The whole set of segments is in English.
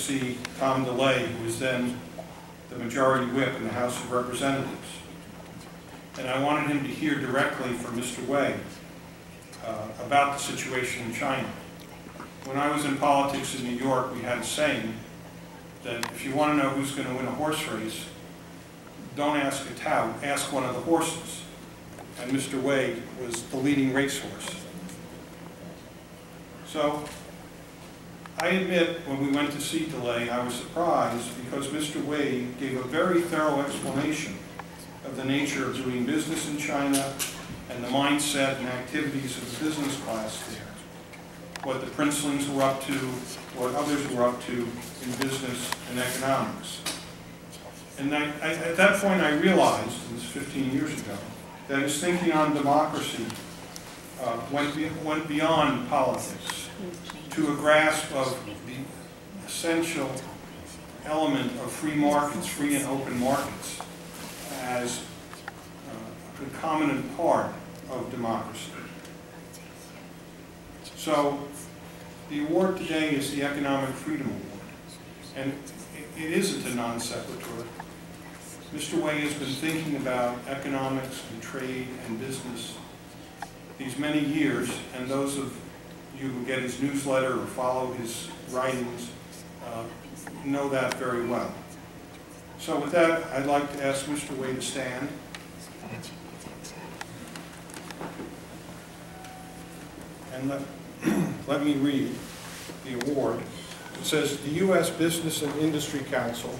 see Tom DeLay, who was then the majority whip in the House of Representatives. And I wanted him to hear directly from Mr. Wei about the situation in China. When I was in politics in New York, we had a saying that if you want to know who's going to win a horse race, don't ask a tout, ask one of the horses. And Mr. Wei was the leading racehorse. So I admit, when we went to see DeLay, I was surprised because Mr. Wei gave a very thorough explanation of the nature of doing business in China and the mindset and activities of the business class there, what the princelings were up to, what others were up to in business and economics. And at that point I realized, it was 15 years ago, that his thinking on democracy went beyond politics to a grasp of the essential element of free markets, free and open markets, as a concomitant part of democracy. So the award today is the Economic Freedom Award, and it isn't a non sequitur. Mr. Wei has been thinking about economics and trade and business these many years, and those of you who get his newsletter or follow his writings know that very well. So with that, I'd like to ask Mr. Wei to stand. And let me read the award. It says, the U.S. Business and Industry Council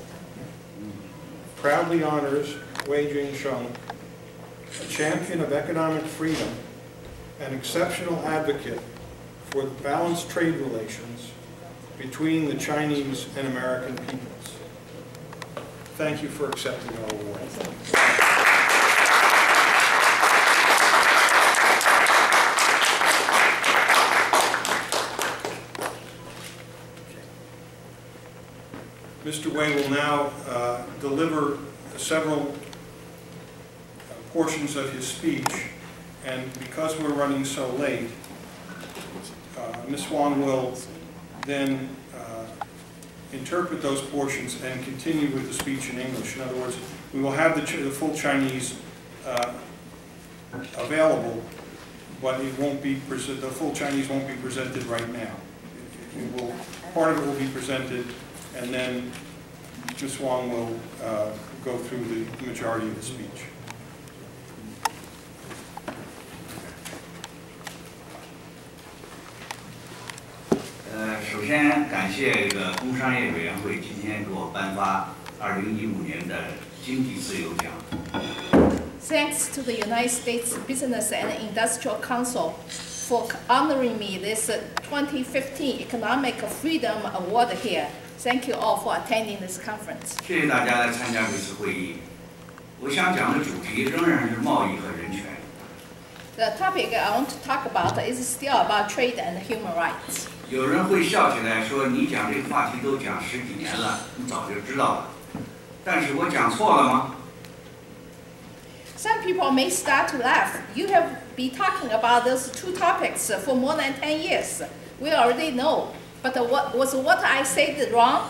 proudly honors Wei Jingsheng, a champion of economic freedom, an exceptional advocate for the balanced trade relations between the Chinese and American peoples. Thank you for accepting our award. Mr. Wei will now deliver several portions of his speech, and because we're running so late, Ms. Wang will then interpret those portions and continue with the speech in English. In other words, we will have the full Chinese available, but it won't be the full Chinese won't be presented right now. Part of it will be presented, and then Ms. Wang will go through the majority of the speech. 首先感谢这个工商业委员会今天给我颁发2015年的经济自由奖。Thanks to the United States Business and Industrial Council for honoring me this 2015 Economic Freedom Award here. Thank you all for attending this conference. 谢谢大家来参加这次会议。我想讲的主题仍然是贸易和人权。The topic I want to talk about is still about trade and human rights. 有人会笑起来说：“你讲这个话题都讲10几年了，你早就知道了。”但是我讲错了吗？ Some people may start to laugh. You have been talking about those two topics for more than 10 years. We already know. But what I said wrong?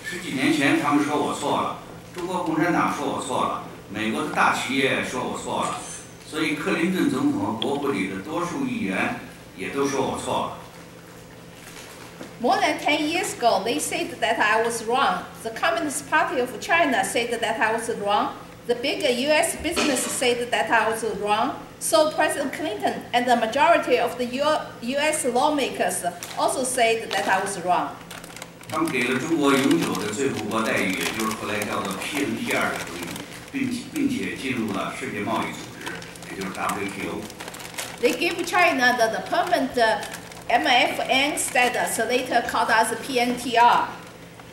10几年前他们说我错了，中国共产党说我错了，美国的大企业说我错了，所以克林顿总统和国会里的多数议员也都说我错了。 More than 10 years ago, they said that I was wrong. The Communist Party of China said that I was wrong. The big U.S. business said that I was wrong. So President Clinton and the majority of the U.S. lawmakers also said that I was wrong. 他们给了中国永久的最惠国待遇，也就是后来叫做 PNTR 的主义，并且进入了世界贸易组织，也就是 WTO。 They gave China the permanent MFN status, later called as PNTR,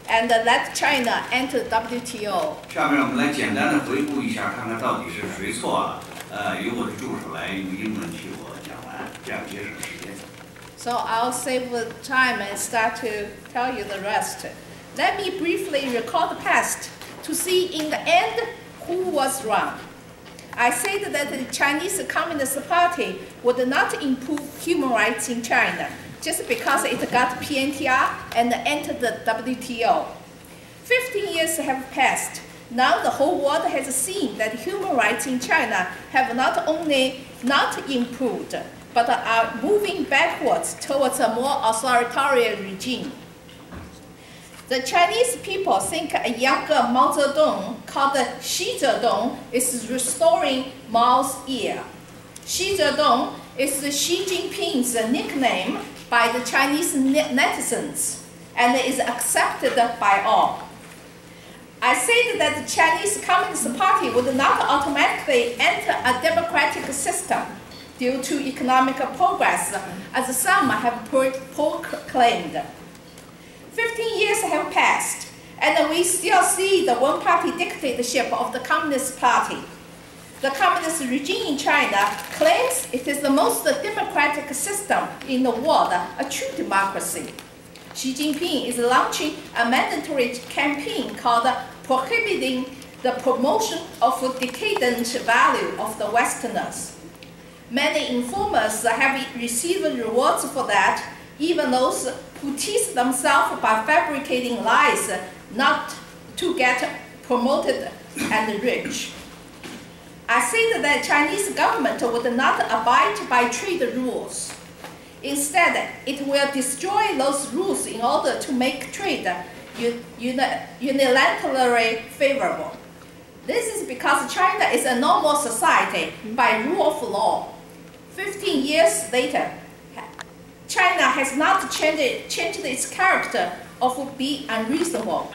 and let China enter WTO. 下面我们来简单的回顾一下，看看到底是谁错了。由我的助手来用英文替我讲完，这样节省时间。 So I'll save the time and start to tell you the rest. Let me briefly recall the past to see in the end who was wrong. I said that the Chinese Communist Party would not improve human rights in China. just because it got PNTR and entered the WTO. 15 years have passed. Now the whole world has seen that human rights in China have not only not improved, but are moving backwards towards a more authoritarian regime. The Chinese people think a younger Mao Zedong, called Xi Zedong, is restoring Mao's ear. Xi Zedong is Xi Jinping's nickname by the Chinese netizens and is accepted by all. I said that the Chinese Communist Party would not automatically enter a democratic system due to economic progress, as some have proclaimed. 15 years have passed, and we still see the one-party dictatorship of the Communist Party. The communist regime in China claims it is the most democratic system in the world, a true democracy. Xi Jinping is launching a mandatory campaign called Prohibiting the Promotion of Decadent Value of the Westerners. Many informers have received rewards for that, even those who tease themselves by fabricating lies not to get promoted and rich. I said that the Chinese government would not abide by trade rules. Instead, it will destroy those rules in order to make trade unilaterally favorable. This is because China is a normal society by rule of law. 15 years later, China has not changed its character of being unreasonable.